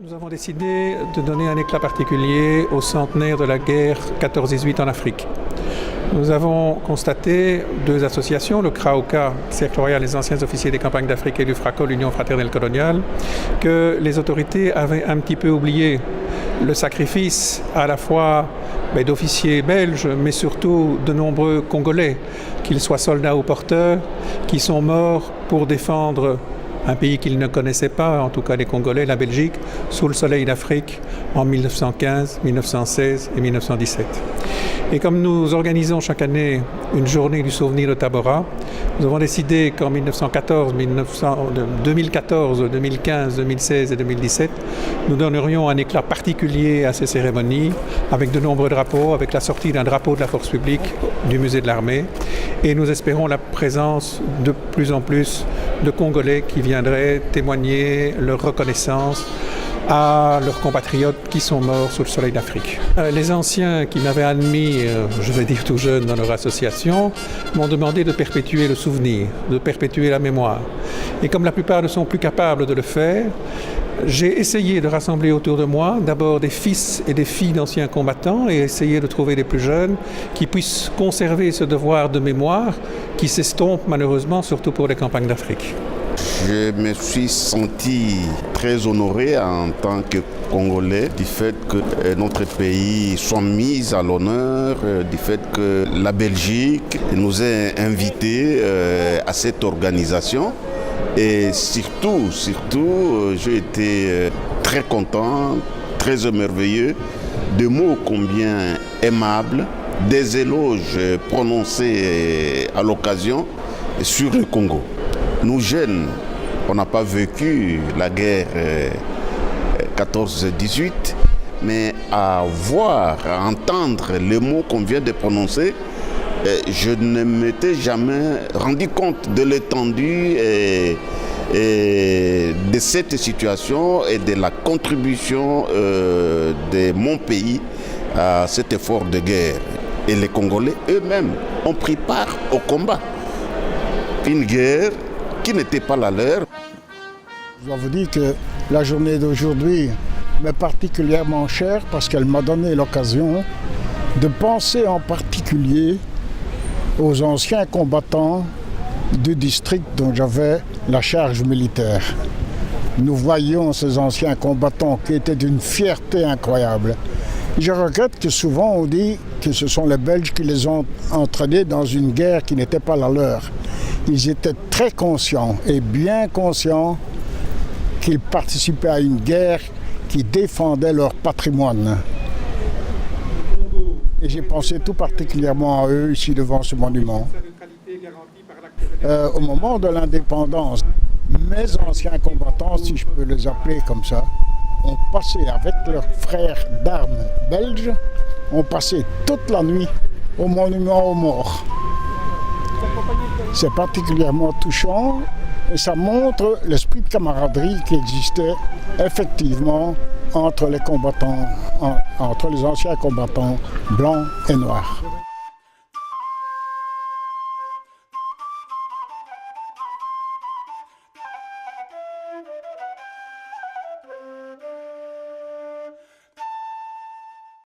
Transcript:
Nous avons décidé de donner un éclat particulier au centenaire de la guerre 14-18 en Afrique. Nous avons constaté deux associations, le CRAOCA, Cercle Royal des anciens officiers des campagnes d'Afrique, et l'UFRACO, l'Union fraternelle coloniale, que les autorités avaient un petit peu oublié le sacrifice à la fois d'officiers belges, mais surtout de nombreux Congolais, qu'ils soient soldats ou porteurs, qui sont morts pour défendre un pays qu'ils ne connaissaient pas, en tout cas les Congolais, la Belgique, sous le soleil d'Afrique en 1915, 1916 et 1917. Et comme nous organisons chaque année une journée du souvenir de Tabora, nous avons décidé qu'en 2014, 2015, 2016 et 2017, nous donnerions un éclat particulier à ces cérémonies, avec de nombreux drapeaux, avec la sortie d'un drapeau de la force publique du musée de l'armée. Et nous espérons la présence de plus en plus de Congolais qui viendraient témoigner leur reconnaissance à leurs compatriotes qui sont morts sous le soleil d'Afrique. Les anciens qui m'avaient admis, je vais dire tout jeune, dans leur association, m'ont demandé de perpétuer le souvenir, de perpétuer la mémoire. Et comme la plupart ne sont plus capables de le faire, j'ai essayé de rassembler autour de moi d'abord des fils et des filles d'anciens combattants et essayer de trouver des plus jeunes qui puissent conserver ce devoir de mémoire qui s'estompe malheureusement, surtout pour les campagnes d'Afrique. Je me suis senti très honoré en tant que Congolais du fait que notre pays soit mis à l'honneur, du fait que la Belgique nous ait invités à cette organisation. Et surtout, j'ai été très content, très émerveilleux de mots combien aimables, des éloges prononcés à l'occasion sur le Congo. Nous jeunes, on n'a pas vécu la guerre 14-18, mais à voir, à entendre les mots qu'on vient de prononcer, je ne m'étais jamais rendu compte de l'étendue et de cette situation et de la contribution de mon pays à cet effort de guerre. Et les Congolais eux-mêmes ont pris part au combat. Une guerre qui n'était pas la leur. Je dois vous dire que la journée d'aujourd'hui m'est particulièrement chère parce qu'elle m'a donné l'occasion de penser en particulier aux anciens combattants du district dont j'avais la charge militaire. Nous voyions ces anciens combattants qui étaient d'une fierté incroyable. Je regrette que souvent on dit que ce sont les Belges qui les ont entraînés dans une guerre qui n'était pas la leur. Ils étaient très conscients et bien conscients qu'ils participaient à une guerre qui défendait leur patrimoine. Et j'ai pensé tout particulièrement à eux ici devant ce monument. Au moment de l'indépendance, mes anciens combattants, si je peux les appeler comme ça, ont passé avec leurs frères d'armes belges, ont passé toute la nuit au monument aux morts. C'est particulièrement touchant et ça montre l'esprit de camaraderie qui existait effectivement entre les combattants, entre les anciens combattants blancs et noirs.